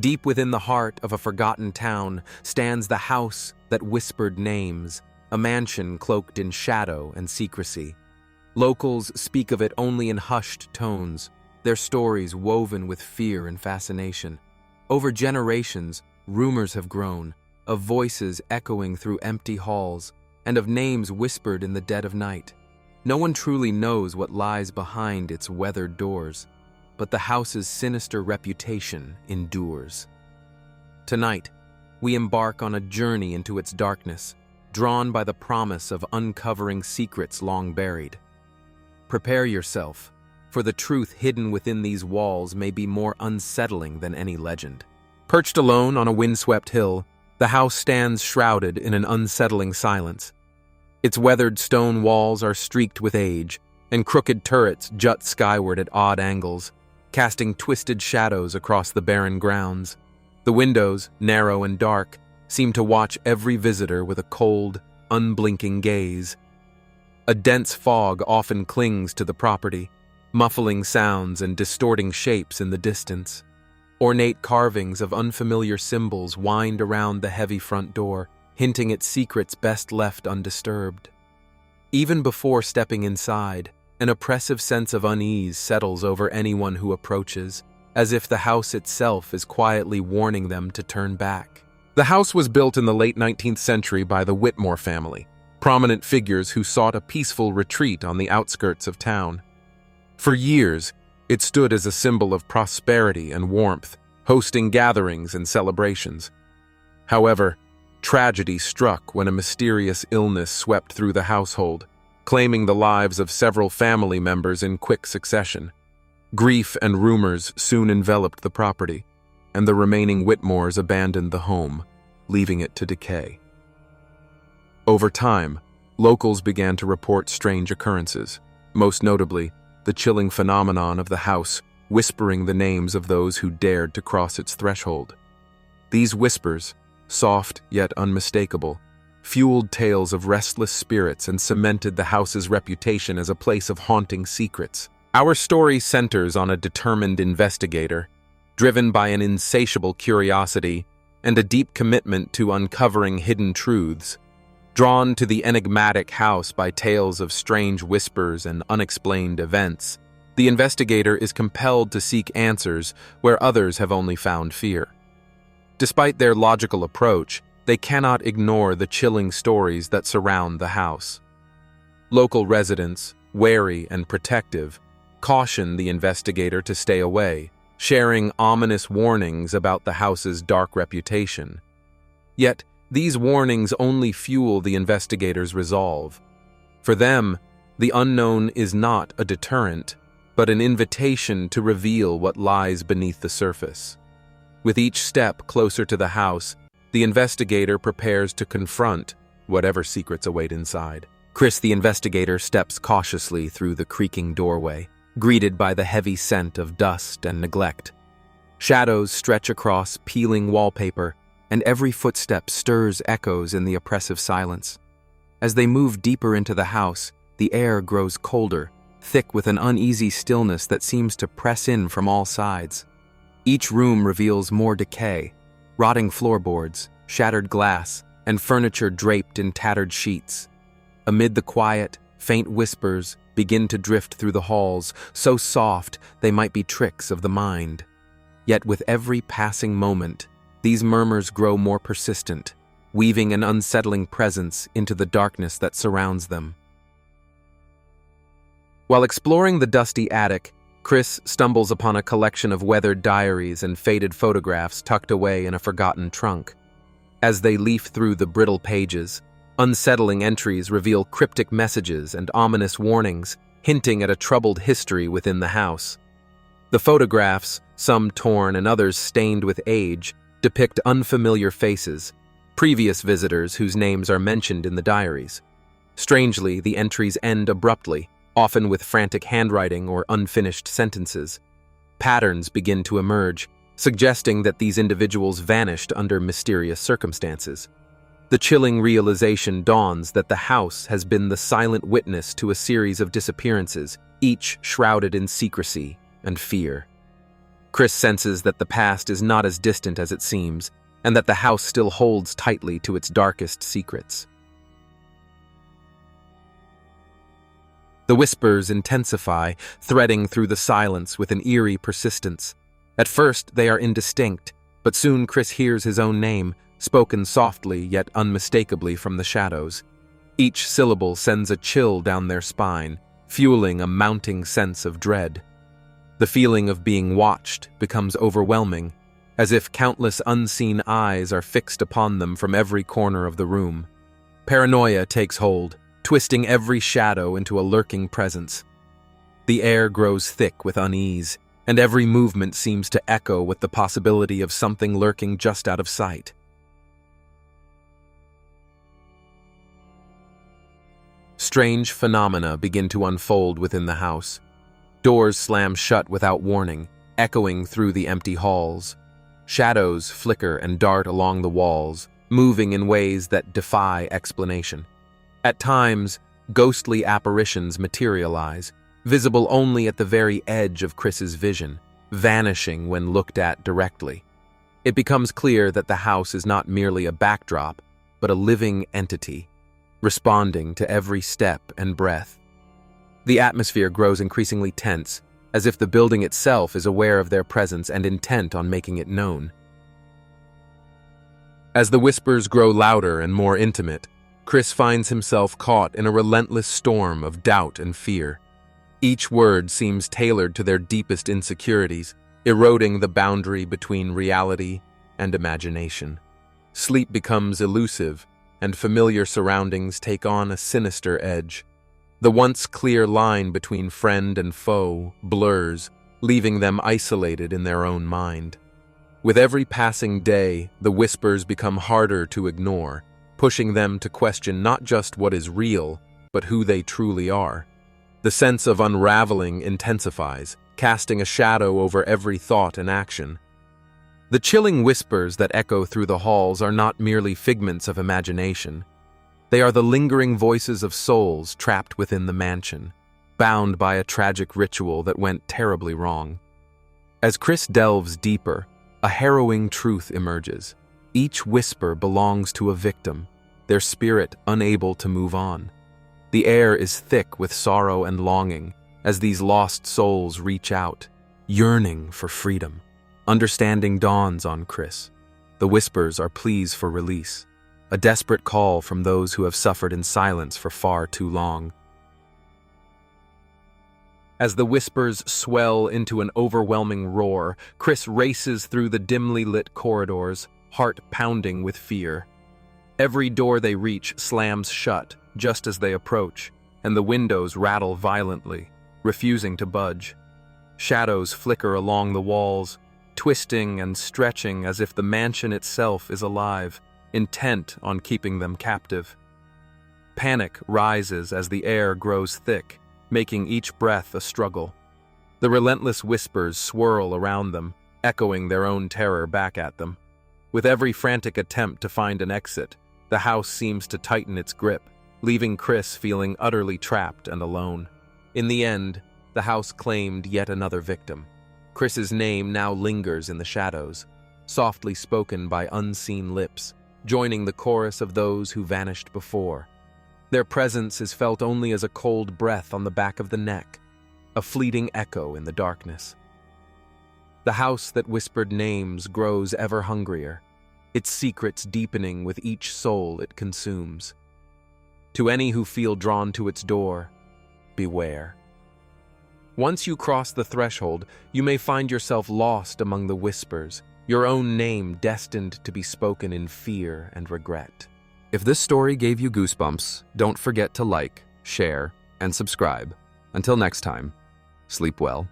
Deep within the heart of a forgotten town stands the house that whispered names, a mansion cloaked in shadow and secrecy. Locals speak of it only in hushed tones, their stories woven with fear and fascination. Over generations, rumors have grown, of voices echoing through empty halls, and of names whispered in the dead of night. No one truly knows what lies behind its weathered doors, but the house's sinister reputation endures. Tonight, we embark on a journey into its darkness, drawn by the promise of uncovering secrets long buried. Prepare yourself, for the truth hidden within these walls may be more unsettling than any legend. Perched alone on a windswept hill, the house stands shrouded in an unsettling silence. Its weathered stone walls are streaked with age, and crooked turrets jut skyward at odd angles, casting twisted shadows across the barren grounds. The windows, narrow and dark, seem to watch every visitor with a cold, unblinking gaze. A dense fog often clings to the property, muffling sounds and distorting shapes in the distance. Ornate carvings of unfamiliar symbols wind around the heavy front door, hinting at secrets best left undisturbed. Even before stepping inside, an oppressive sense of unease settles over anyone who approaches, as if the house itself is quietly warning them to turn back. The house was built in the late 19th century by the Whitmore family, prominent figures who sought a peaceful retreat on the outskirts of town. For years, it stood as a symbol of prosperity and warmth, hosting gatherings and celebrations. However, tragedy struck when a mysterious illness swept through the household, claiming the lives of several family members in quick succession. Grief and rumors soon enveloped the property, and the remaining Whitmores abandoned the home, leaving it to decay. Over time, locals began to report strange occurrences, most notably the chilling phenomenon of the house whispering the names of those who dared to cross its threshold. These whispers, soft yet unmistakable, fueled tales of restless spirits and cemented the house's reputation as a place of haunting secrets. Our story centers on a determined investigator, driven by an insatiable curiosity and a deep commitment to uncovering hidden truths. Drawn to the enigmatic house by tales of strange whispers and unexplained events, the investigator is compelled to seek answers where others have only found fear. Despite their logical approach, they cannot ignore the chilling stories that surround the house. Local residents, wary and protective, caution the investigator to stay away, sharing ominous warnings about the house's dark reputation. Yet, these warnings only fuel the investigator's resolve. For them, the unknown is not a deterrent, but an invitation to reveal what lies beneath the surface. With each step closer to the house, the investigator prepares to confront whatever secrets await inside. Chris, the investigator, steps cautiously through the creaking doorway, greeted by the heavy scent of dust and neglect. Shadows stretch across peeling wallpaper, and every footstep stirs echoes in the oppressive silence. As they move deeper into the house, the air grows colder, thick with an uneasy stillness that seems to press in from all sides. Each room reveals more decay, rotting floorboards, shattered glass, and furniture draped in tattered sheets. Amid the quiet, faint whispers begin to drift through the halls, so soft they might be tricks of the mind. Yet with every passing moment, these murmurs grow more persistent, weaving an unsettling presence into the darkness that surrounds them. While exploring the dusty attic, Chris stumbles upon a collection of weathered diaries and faded photographs tucked away in a forgotten trunk. As they leaf through the brittle pages, unsettling entries reveal cryptic messages and ominous warnings, hinting at a troubled history within the house. The photographs, some torn and others stained with age, depict unfamiliar faces, previous visitors whose names are mentioned in the diaries. Strangely, the entries end abruptly, often with frantic handwriting or unfinished sentences. Patterns begin to emerge, suggesting that these individuals vanished under mysterious circumstances. The chilling realization dawns that the house has been the silent witness to a series of disappearances, each shrouded in secrecy and fear. Chris senses that the past is not as distant as it seems, and that the house still holds tightly to its darkest secrets. The whispers intensify, threading through the silence with an eerie persistence. At first, they are indistinct, but soon Chris hears his own name, spoken softly yet unmistakably from the shadows. Each syllable sends a chill down their spine, fueling a mounting sense of dread. The feeling of being watched becomes overwhelming, as if countless unseen eyes are fixed upon them from every corner of the room. Paranoia takes hold, twisting every shadow into a lurking presence. The air grows thick with unease, and every movement seems to echo with the possibility of something lurking just out of sight. Strange phenomena begin to unfold within the house. Doors slam shut without warning, echoing through the empty halls. Shadows flicker and dart along the walls, moving in ways that defy explanation. At times, ghostly apparitions materialize, visible only at the very edge of Chris's vision, vanishing when looked at directly. It becomes clear that the house is not merely a backdrop, but a living entity, responding to every step and breath. The atmosphere grows increasingly tense, as if the building itself is aware of their presence and intent on making it known. As the whispers grow louder and more intimate, Chris finds himself caught in a relentless storm of doubt and fear. Each word seems tailored to their deepest insecurities, eroding the boundary between reality and imagination. Sleep becomes elusive, and familiar surroundings take on a sinister edge. The once clear line between friend and foe blurs, leaving them isolated in their own mind. With every passing day, the whispers become harder to ignore, pushing them to question not just what is real, but who they truly are. The sense of unraveling intensifies, casting a shadow over every thought and action. The chilling whispers that echo through the halls are not merely figments of imagination. They are the lingering voices of souls trapped within the mansion, bound by a tragic ritual that went terribly wrong. As Chris delves deeper, a harrowing truth emerges. Each whisper belongs to a victim, their spirit unable to move on. The air is thick with sorrow and longing as these lost souls reach out, yearning for freedom. Understanding dawns on Chris. The whispers are pleas for release, a desperate call from those who have suffered in silence for far too long. As the whispers swell into an overwhelming roar, Chris races through the dimly lit corridors, heart pounding with fear. Every door they reach slams shut just as they approach, and the windows rattle violently, refusing to budge. Shadows flicker along the walls, twisting and stretching as if the mansion itself is alive, intent on keeping them captive. Panic rises as the air grows thick, making each breath a struggle. The relentless whispers swirl around them, echoing their own terror back at them. With every frantic attempt to find an exit, the house seems to tighten its grip, leaving Chris feeling utterly trapped and alone. In the end, the house claimed yet another victim. Chris's name now lingers in the shadows, softly spoken by unseen lips, joining the chorus of those who vanished before. Their presence is felt only as a cold breath on the back of the neck, a fleeting echo in the darkness. The house that whispered names grows ever hungrier, its secrets deepening with each soul it consumes. To any who feel drawn to its door, beware. Once you cross the threshold, you may find yourself lost among the whispers, your own name destined to be spoken in fear and regret. If this story gave you goosebumps, don't forget to like, share, and subscribe. Until next time, sleep well.